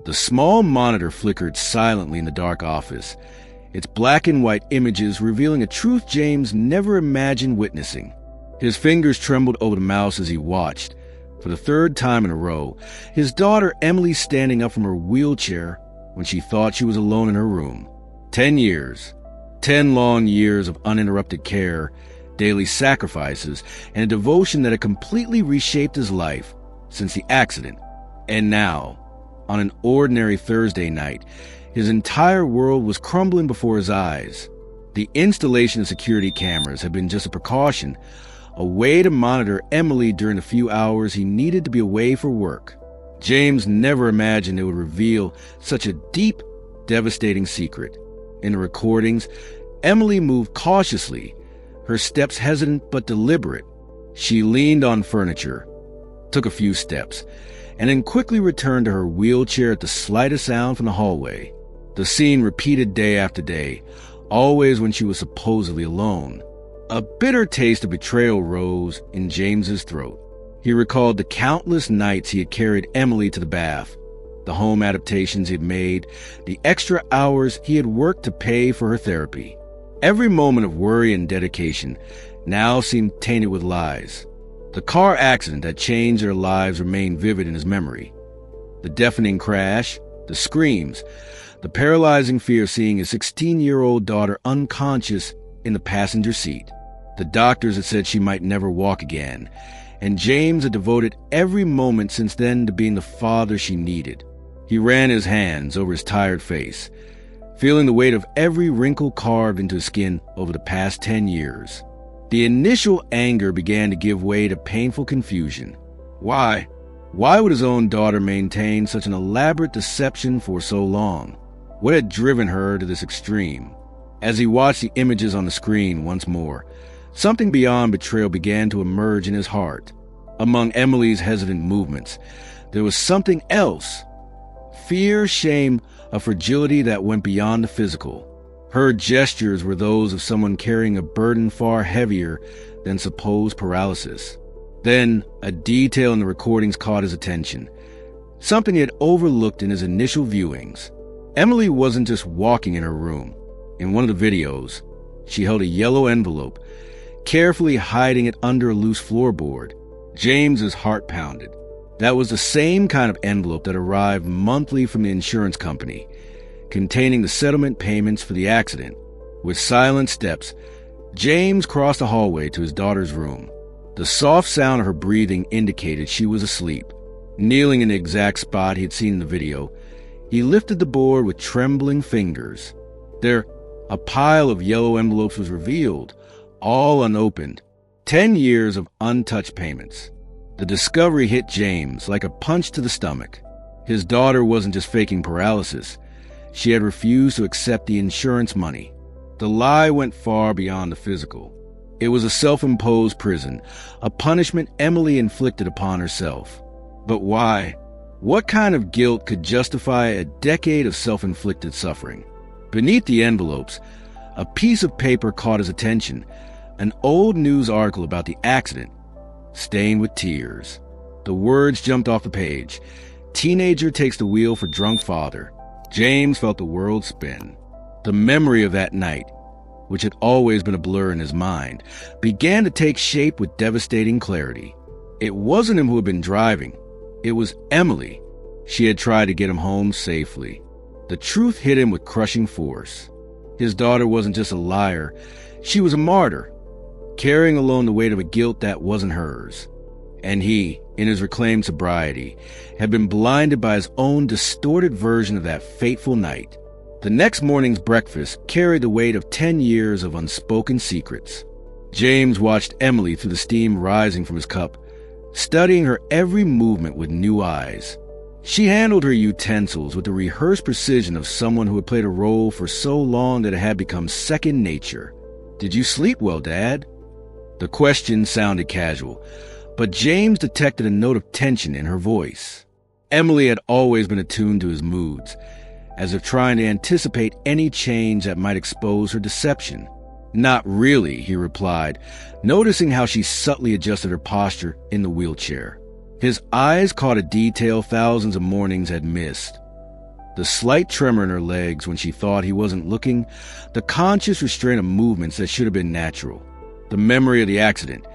The small monitor flickered silently in the dark office, its black and white images revealing a truth James never imagined witnessing. His fingers trembled over the mouse as he watched. For the third time in a row, his daughter Emily standing up from her wheelchair when she thought she was alone in her room. 10 years. 10 long years of uninterrupted care, daily sacrifices, and a devotion that had completely reshaped his life since the accident. And now, on an ordinary Thursday night, his entire world was crumbling before his eyes. The installation of security cameras had been just a precaution, a way to monitor Emily during the few hours he needed to be away for work. James never imagined it would reveal such a deep, devastating secret. In the recordings, Emily moved cautiously, her steps hesitant but deliberate. She leaned on furniture, took a few steps, and then quickly returned to her wheelchair at the slightest sound from the hallway. The scene repeated day after day, always when she was supposedly alone. A bitter taste of betrayal rose in James's throat. He recalled the countless nights he had carried Emily to the bath, the home adaptations he had made, the extra hours he had worked to pay for her therapy. Every moment of worry and dedication now seemed tainted with lies. The car accident that changed their lives remained vivid in his memory. The deafening crash, the screams, the paralyzing fear of seeing his 16-year-old daughter unconscious in the passenger seat. The doctors had said she might never walk again, and James had devoted every moment since then to being the father she needed. He ran his hands over his tired face, feeling the weight of every wrinkle carved into his skin over the past 10 years. The initial anger began to give way to painful confusion. Why? Why would his own daughter maintain such an elaborate deception for so long? What had driven her to this extreme? As he watched the images on the screen once more, something beyond betrayal began to emerge in his heart. Among Emily's hesitant movements, there was something else. Fear, shame, a fragility that went beyond the physical. Her gestures were those of someone carrying a burden far heavier than supposed paralysis. Then, a detail in the recordings caught his attention, something he had overlooked in his initial viewings. Emily wasn't just walking in her room. In one of the videos, she held a yellow envelope, carefully hiding it under a loose floorboard. James's heart pounded. That was the same kind of envelope that arrived monthly from the insurance company, containing the settlement payments for the accident. With silent steps, James crossed the hallway to his daughter's room. The soft sound of her breathing indicated she was asleep. Kneeling in the exact spot he had seen in the video, he lifted the board with trembling fingers. There, a pile of yellow envelopes was revealed, all unopened. 10 years of untouched payments. The discovery hit James like a punch to the stomach. His daughter wasn't just faking paralysis. She had refused to accept the insurance money. The lie went far beyond the physical. It was a self-imposed prison, a punishment Emily inflicted upon herself. But why? What kind of guilt could justify a decade of self-inflicted suffering? Beneath the envelopes, a piece of paper caught his attention, an old news article about the accident, stained with tears. The words jumped off the page. Teenager takes the wheel for drunk father. James felt the world spin. The memory of that night, which had always been a blur in his mind, began to take shape with devastating clarity. It wasn't him who had been driving. It was Emily. She had tried to get him home safely. The truth hit him with crushing force. His daughter wasn't just a liar. She was a martyr, carrying alone the weight of a guilt that wasn't hers. And he, in his reclaimed sobriety, had been blinded by his own distorted version of that fateful night. The next morning's breakfast carried the weight of 10 years of unspoken secrets. James watched Emily through the steam rising from his cup, studying her every movement with new eyes. She handled her utensils with the rehearsed precision of someone who had played a role for so long that it had become second nature. "Did you sleep well, Dad?" The question sounded casual, but James detected a note of tension in her voice. Emily had always been attuned to his moods, as if trying to anticipate any change that might expose her deception. "Not really," he replied, noticing how she subtly adjusted her posture in the wheelchair. His eyes caught a detail thousands of mornings had missed. The slight tremor in her legs when she thought he wasn't looking, the conscious restraint of movements that should have been natural. The memory of the accident,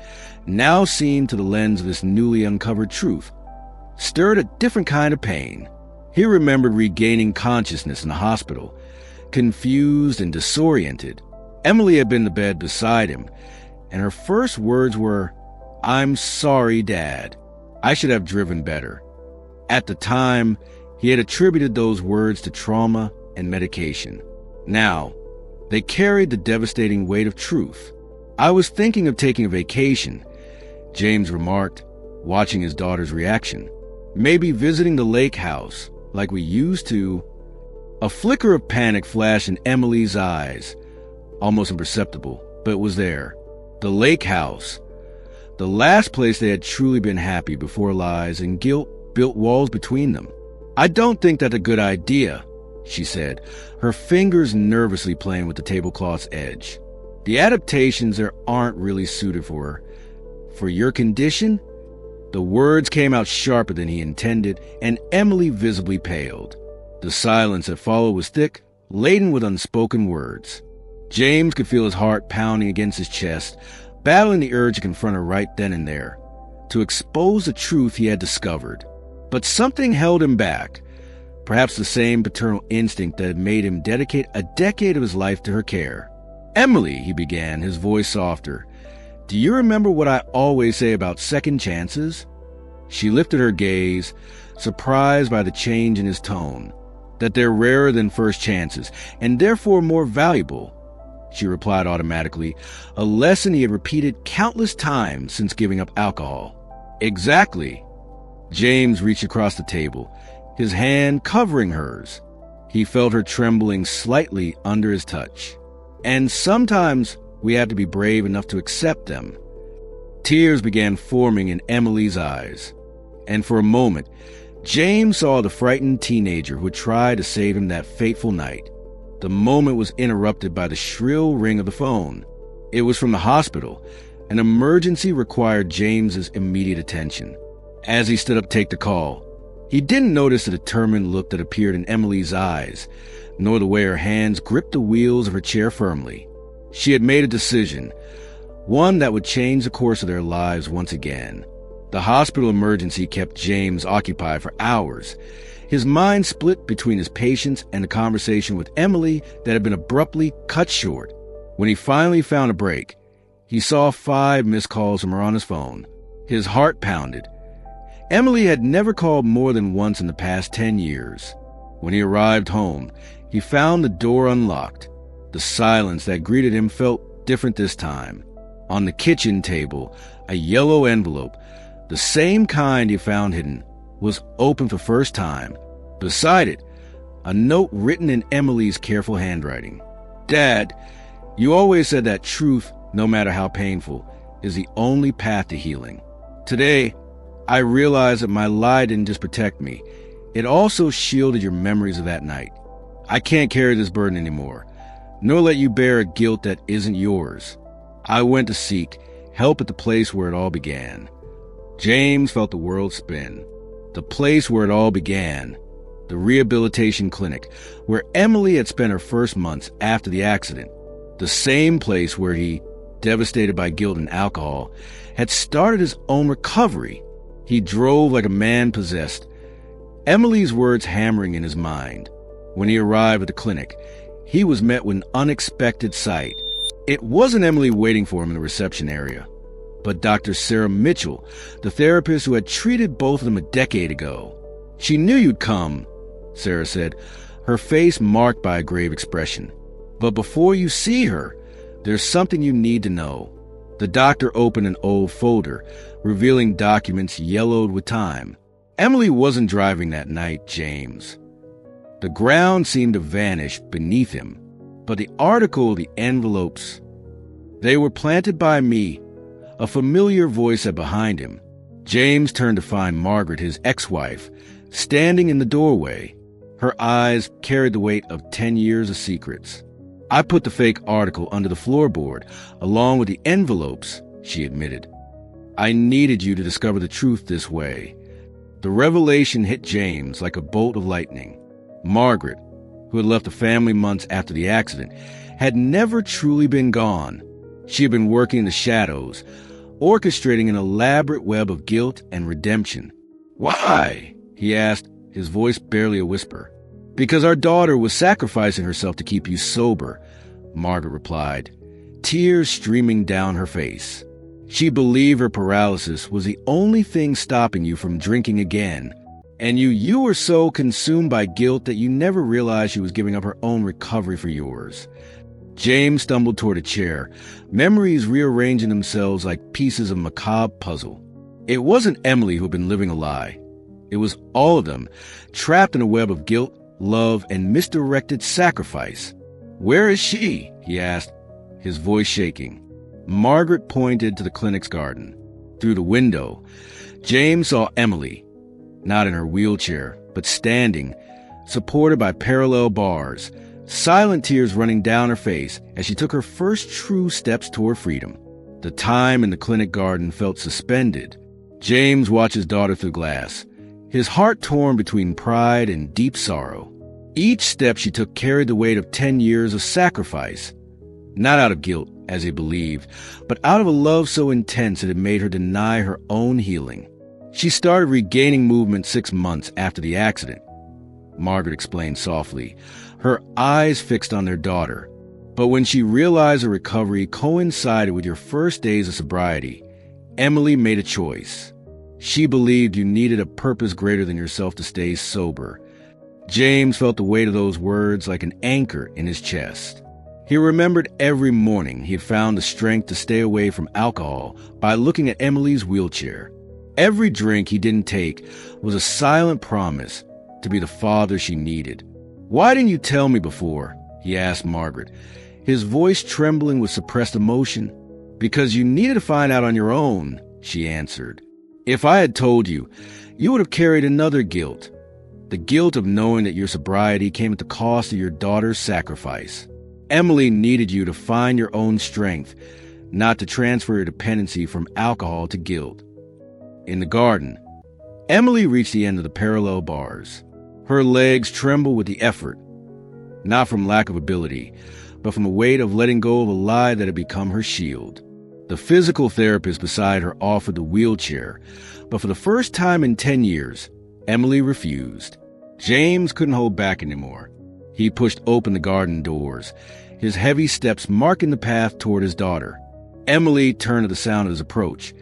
now seen through the lens of this newly uncovered truth, stirred a different kind of pain. He remembered regaining consciousness in the hospital, confused and disoriented. Emily had been in the bed beside him, and her first words were, "I'm sorry, Dad. I should have driven better." At the time, he had attributed those words to trauma and medication. Now, they carried the devastating weight of truth. "I was thinking of taking a vacation," James remarked, watching his daughter's reaction. "Maybe visiting the lake house, like we used to." A flicker of panic flashed in Emily's eyes, almost imperceptible, but it was there. The lake house. The last place they had truly been happy before lies and guilt built walls between them. "I don't think that's a good idea," she said, her fingers nervously playing with the tablecloth's edge. "The adaptations there aren't really suited for her. For your condition?" The words came out sharper than he intended, and Emily visibly paled. The silence that followed was thick, laden with unspoken words. James could feel his heart pounding against his chest, battling the urge to confront her right then and there, to expose the truth he had discovered. But something held him back, perhaps the same paternal instinct that had made him dedicate a decade of his life to her care. "Emily," he began, his voice softer, "do you remember what I always say about second chances?" She lifted her gaze, surprised by the change in his tone. "That they're rarer than first chances, and therefore more valuable," she replied automatically, a lesson he had repeated countless times since giving up alcohol. "Exactly." James reached across the table, his hand covering hers. He felt her trembling slightly under his touch. "And sometimes we have to be brave enough to accept them." Tears began forming in Emily's eyes, and for a moment, James saw the frightened teenager who had tried to save him that fateful night. The moment was interrupted by the shrill ring of the phone. It was from the hospital. An emergency required James's immediate attention. As he stood up to take the call, he didn't notice the determined look that appeared in Emily's eyes, nor the way her hands gripped the wheels of her chair firmly. She had made a decision, one that would change the course of their lives once again. The hospital emergency kept James occupied for hours, his mind split between his patients and the conversation with Emily that had been abruptly cut short. When he finally found a break, he saw 5 missed calls from her on his phone. His heart pounded. Emily had never called more than once in the past 10 years. When he arrived home, he found the door unlocked. The silence that greeted him felt different this time. On the kitchen table, a yellow envelope, the same kind he found hidden, was open for the first time. Beside it, a note written in Emily's careful handwriting. "Dad, you always said that truth, no matter how painful, is the only path to healing. Today, I realize that my lie didn't just protect me. It also shielded your memories of that night. I can't carry this burden anymore, nor let you bear a guilt that isn't yours. I went to seek help at the place where it all began." James felt the world spin. The place where it all began. The rehabilitation clinic, where Emily had spent her first months after the accident. The same place where he, devastated by guilt and alcohol, had started his own recovery. He drove like a man possessed, Emily's words hammering in his mind. When he arrived at the clinic, he was met with an unexpected sight. It wasn't Emily waiting for him in the reception area, but Dr. Sarah Mitchell, the therapist who had treated both of them a decade ago. "She knew you'd come," Sarah said, her face marked by a grave expression. "But before you see her, there's something you need to know." The doctor opened an old folder, revealing documents yellowed with time. Emily wasn't driving that night, James. The ground seemed to vanish beneath him, but the article, the envelopes, they were planted by me. A familiar voice said behind him. James turned to find Margaret, his ex-wife, standing in the doorway. Her eyes carried the weight of 10 years of secrets. "I put the fake article under the floorboard, along with the envelopes," she admitted. "I needed you to discover the truth this way." The revelation hit James like a bolt of lightning. Margaret, who had left the family months after the accident, had never truly been gone. She had been working in the shadows, orchestrating an elaborate web of guilt and redemption. "Why?" he asked, his voice barely a whisper. "Because our daughter was sacrificing herself to keep you sober," Margaret replied, tears streaming down her face. "She believed her paralysis was the only thing stopping you from drinking again, and you were so consumed by guilt that you never realized she was giving up her own recovery for yours." James stumbled toward a chair, memories rearranging themselves like pieces of a macabre puzzle. It wasn't Emily who had been living a lie. It was all of them, trapped in a web of guilt, love, and misdirected sacrifice. "Where is she?" he asked, his voice shaking. Margaret pointed to the clinic's garden. Through the window, James saw Emily, not in her wheelchair, but standing, supported by parallel bars, silent tears running down her face as she took her first true steps toward freedom. The time in the clinic garden felt suspended. James watched his daughter through glass, his heart torn between pride and deep sorrow. Each step she took carried the weight of 10 years of sacrifice, not out of guilt, as he believed, but out of a love so intense that it made her deny her own healing. She started regaining movement 6 months after the accident, Margaret explained softly, her eyes fixed on their daughter. But when she realized her recovery coincided with your first days of sobriety, Emily made a choice. She believed you needed a purpose greater than yourself to stay sober. James felt the weight of those words like an anchor in his chest. He remembered every morning he had found the strength to stay away from alcohol by looking at Emily's wheelchair. Every drink he didn't take was a silent promise to be the father she needed. "Why didn't you tell me before?" he asked Margaret, his voice trembling with suppressed emotion. "Because you needed to find out on your own," she answered. "If I had told you, you would have carried another guilt, the guilt of knowing that your sobriety came at the cost of your daughter's sacrifice. Emily needed you to find your own strength, not to transfer your dependency from alcohol to guilt." In the garden, Emily reached the end of the parallel bars. Her legs trembled with the effort, not from lack of ability, but from the weight of letting go of a lie that had become her shield. The physical therapist beside her offered the wheelchair, but for the first time in 10 years, Emily refused. James couldn't hold back anymore. He pushed open the garden doors, his heavy steps marking the path toward his daughter. Emily turned at the sound of his approach,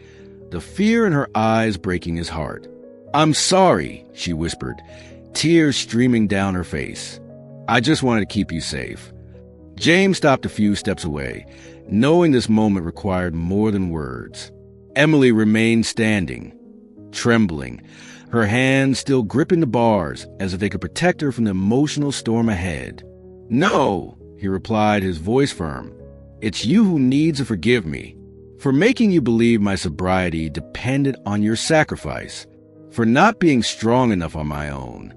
the fear in her eyes breaking his heart. "I'm sorry," she whispered, tears streaming down her face. "I just wanted to keep you safe." James stopped a few steps away, knowing this moment required more than words. Emily remained standing, trembling, her hands still gripping the bars as if they could protect her from the emotional storm ahead. "No," he replied, his voice firm. "It's you who needs to forgive me for making you believe my sobriety depended on your sacrifice, for not being strong enough on my own."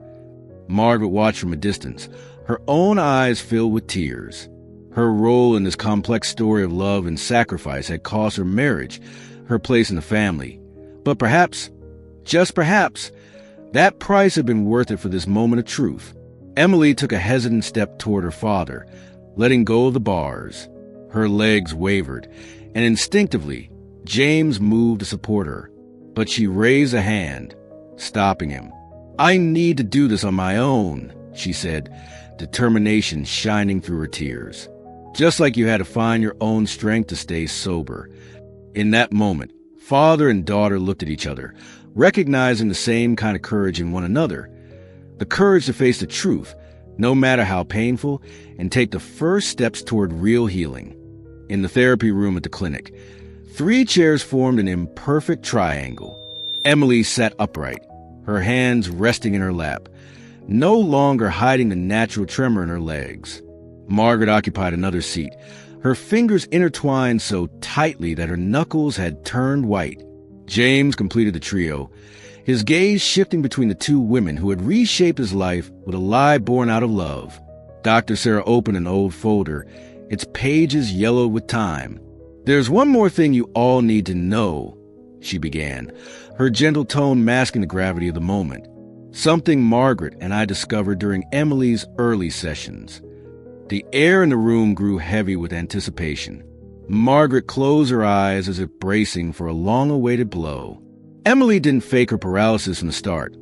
Margaret watched from a distance, her own eyes filled with tears. Her role in this complex story of love and sacrifice had cost her marriage, her place in the family. But perhaps, just perhaps, that price had been worth it for this moment of truth. Emily took a hesitant step toward her father, letting go of the bars. Her legs wavered, and instinctively, James moved to support her. But she raised a hand, stopping him. "I need to do this on my own," she said, determination shining through her tears. "Just like you had to find your own strength to stay sober." In that moment, father and daughter looked at each other, recognizing the same kind of courage in one another. The courage to face the truth, no matter how painful, and take the first steps toward real healing. In the therapy room at the clinic, 3 chairs formed an imperfect triangle. Emily sat upright, her hands resting in her lap, no longer hiding the natural tremor in her legs. Margaret occupied another seat, her fingers intertwined so tightly that her knuckles had turned white. James completed the trio, his gaze shifting between the 2 women who had reshaped his life with a lie born out of love. Dr. Sarah opened an old folder, its pages yellowed with time. "There's one more thing you all need to know," she began, her gentle tone masking the gravity of the moment. something Margaret and I discovered during Emily's early sessions. The air in the room grew heavy with anticipation. Margaret closed her eyes as if bracing for a long-awaited blow. Emily didn't fake her paralysis from the start,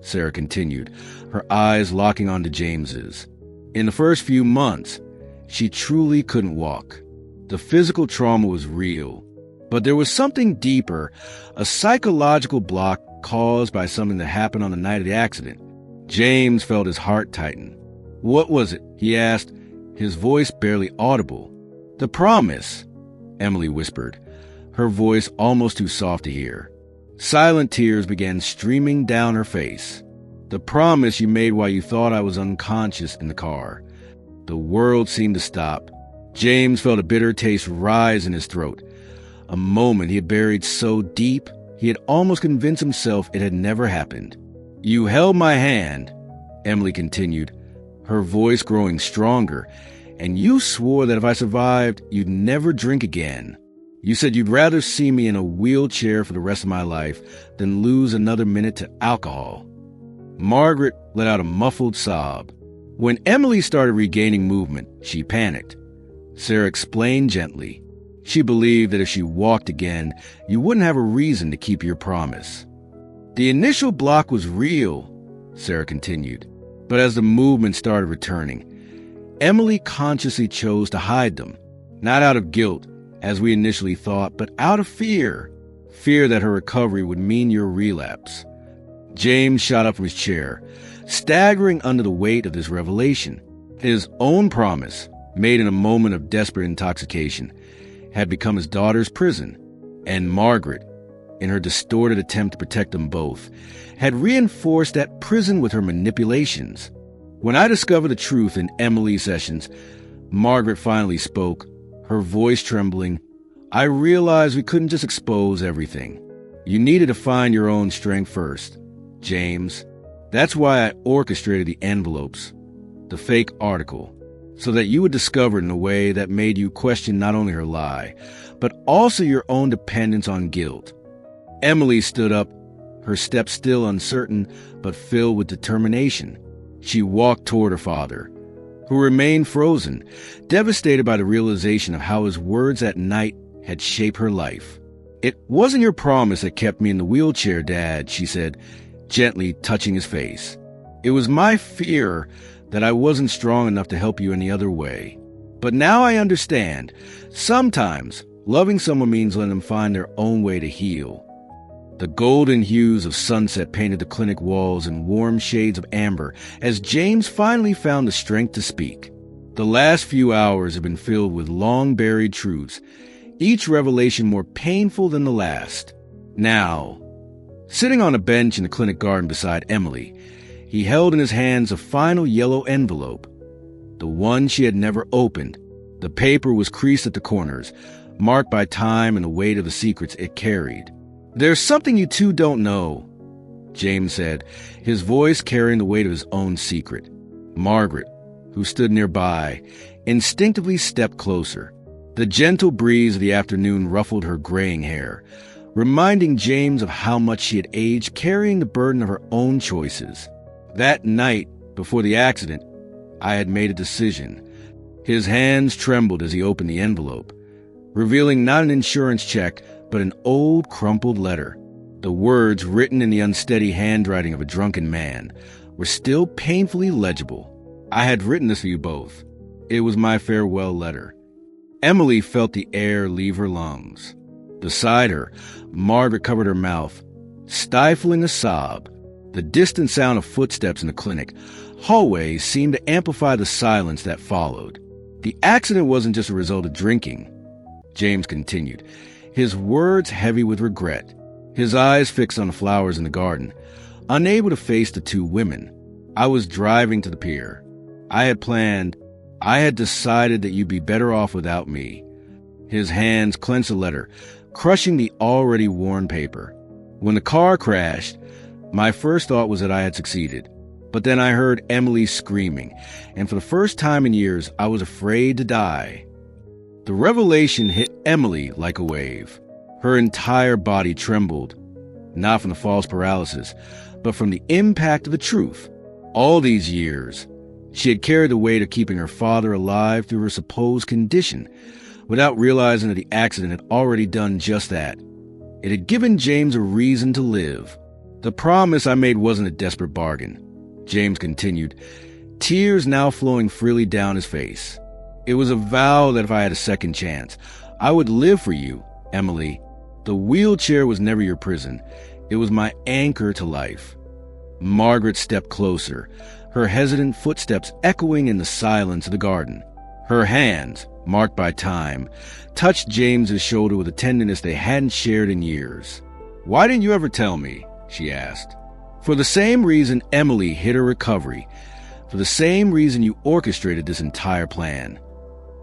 Sarah continued, her eyes locking onto James's. In the first few months, she truly couldn't walk. The physical trauma was real, but there was something deeper, a psychological block caused by something that happened on the night of the accident. James felt his heart tighten. "What was it?" he asked, his voice barely audible. "The promise," Emily whispered, her voice almost too soft to hear. Silent tears began streaming down her face. "The promise you made while you thought I was unconscious in the car." The world seemed to stop. James felt a bitter taste rise in his throat. A moment he had buried so deep, he had almost convinced himself it had never happened. "You held my hand," Emily continued, her voice growing stronger, "and you swore that if I survived, you'd never drink again. You said you'd rather see me in a wheelchair for the rest of my life than lose another minute to alcohol." Margaret let out a muffled sob. When Emily started regaining movement, she panicked. Sarah explained gently. She believed that if she walked again, you wouldn't have a reason to keep your promise. "The initial block was real," Sarah continued, "but as the movement started returning, Emily consciously chose to hide them, not out of guilt, as we initially thought, but out of fear. Fear that her recovery would mean your relapse." James shot up from his chair, staggering under the weight of this revelation. His own promise, made in a moment of desperate intoxication, had become his daughter's prison, and Margaret, in her distorted attempt to protect them both, had reinforced that prison with her manipulations. When I discovered the truth in Emily's sessions, Margaret finally spoke, her voice trembling. "I realized we couldn't just expose everything. You needed to find your own strength first, James. That's why I orchestrated the envelopes, the fake article, so that you would discover it in a way that made you question not only her lie, but also your own dependence on guilt." Emily stood up, her steps still uncertain, but filled with determination. She walked toward her father, who remained frozen, devastated by the realization of how his words that night had shaped her life. "It wasn't your promise that kept me in the wheelchair, Dad," she said, gently touching his face. "It was my fear that I wasn't strong enough to help you any other way. But now I understand. Sometimes loving someone means letting them find their own way to heal." The golden hues of sunset painted the clinic walls in warm shades of amber as James finally found the strength to speak. The last few hours had been filled with long-buried truths, each revelation more painful than the last. Now, sitting on a bench in the clinic garden beside Emily, he held in his hands a final yellow envelope, the one she had never opened. The paper was creased at the corners, marked by time and the weight of the secrets it carried. "There's something you two don't know," James said, his voice carrying the weight of his own secret. Margaret, who stood nearby, instinctively stepped closer. The gentle breeze of the afternoon ruffled her graying hair, reminding James of how much she had aged carrying the burden of her own choices. "That night, before the accident, I had made a decision." His hands trembled as he opened the envelope, revealing not an insurance check, but an old crumpled letter. The words, written in the unsteady handwriting of a drunken man, were still painfully legible. "I had written this for you both. It was my farewell letter." Emily felt the air leave her lungs. Beside her, Margaret covered her mouth, stifling a sob. The distant sound of footsteps in the clinic hallway seemed to amplify the silence that followed. "The accident wasn't just a result of drinking," James continued, his words heavy with regret, his eyes fixed on the flowers in the garden, unable to face the two women. "I was driving to the pier. I had decided that you'd be better off without me." His hands clenched the letter, crushing the already worn paper. "When the car crashed, my first thought was that I had succeeded. But then I heard Emily screaming, and for the first time in years, I was afraid to die." The revelation hit Emily like a wave. Her entire body trembled, not from the false paralysis, but from the impact of the truth. All these years, she had carried the weight of keeping her father alive through her supposed condition, without realizing that the accident had already done just that. It had given James a reason to live. The promise I made wasn't a desperate bargain, James continued, tears now flowing freely down his face. It was a vow that if I had a second chance, I would live for you, Emily. The wheelchair was never your prison. It was my anchor to life. Margaret stepped closer, her hesitant footsteps echoing in the silence of the garden. Her hands, marked by time, touched James's shoulder with a tenderness they hadn't shared in years. "Why didn't you ever tell me?" she asked. "For the same reason Emily hid her recovery. For the same reason you orchestrated this entire plan."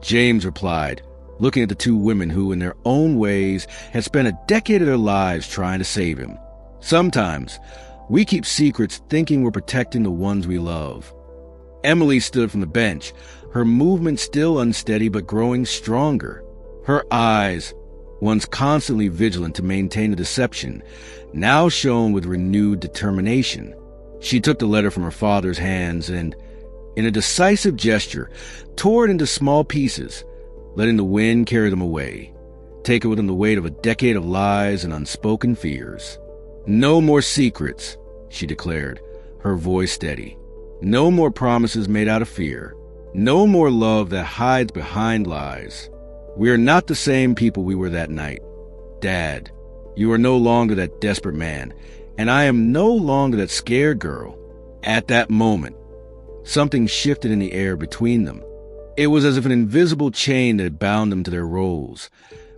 James replied, looking at the two women who, in their own ways, had spent a decade of their lives trying to save him. "Sometimes, we keep secrets thinking we're protecting the ones we love." Emily stood from the bench, her movement still unsteady but growing stronger. Her eyes, once constantly vigilant to maintain the deception, now shone with renewed determination. She took the letter from her father's hands and, in a decisive gesture, tore it into small pieces, letting the wind carry them away, taking with them the weight of a decade of lies and unspoken fears. "No more secrets," she declared, her voice steady. "No more promises made out of fear. No more love that hides behind lies. We are not the same people we were that night. Dad, you are no longer that desperate man, and I am no longer that scared girl." At that moment, something shifted in the air between them. It was as if an invisible chain that had bound them to their roles.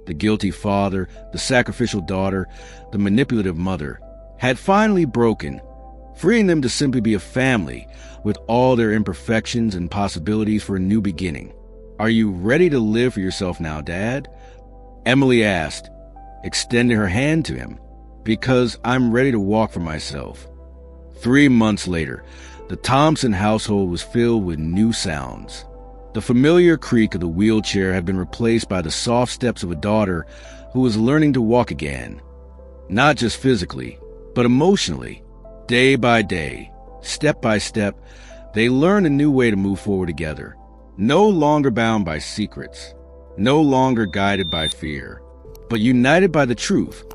The guilty father, the sacrificial daughter, the manipulative mother, had finally broken, freeing them to simply be a family with all their imperfections and possibilities for a new beginning. "Are you ready to live for yourself now, Dad?" Emily asked, extending her hand to him. "Because I'm ready to walk for myself." 3 months later, the Thompson household was filled with new sounds. The familiar creak of the wheelchair had been replaced by the soft steps of a daughter who was learning to walk again. Not just physically, but emotionally. Day by day, step by step, they learned a new way to move forward together. No longer bound by secrets, no longer guided by fear, but united by the truth,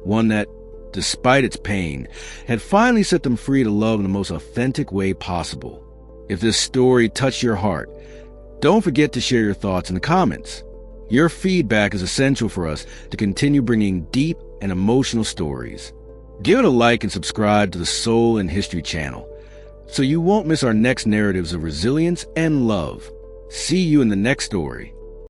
one that, despite its pain, had finally set them free to love in the most authentic way possible. If this story touched your heart, don't forget to share your thoughts in the comments. Your feedback is essential for us to continue bringing deep and emotional stories. Give it a like and subscribe to the Soul and History channel so you won't miss our next narratives of resilience and love. See you in the next story.